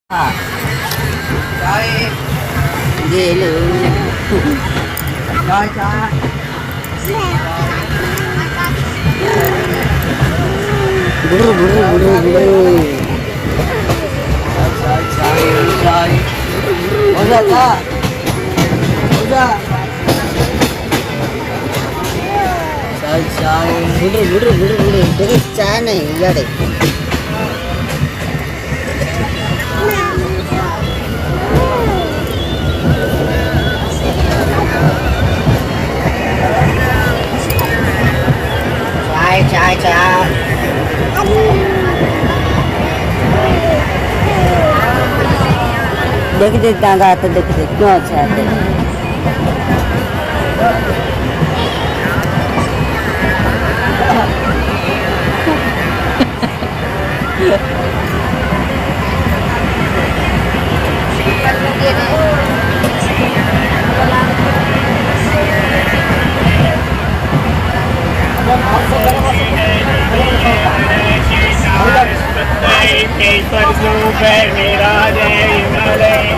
Trời Ghê luôn. trời trời Buru buru buru buru. trời trời trời udah kak udah trời trời Buru buru buru buru. Jadi cah nih, ya deh. trời trời trời देख देख दादा तो देख देख क्यों अच्छा है मेरा जय हिमालय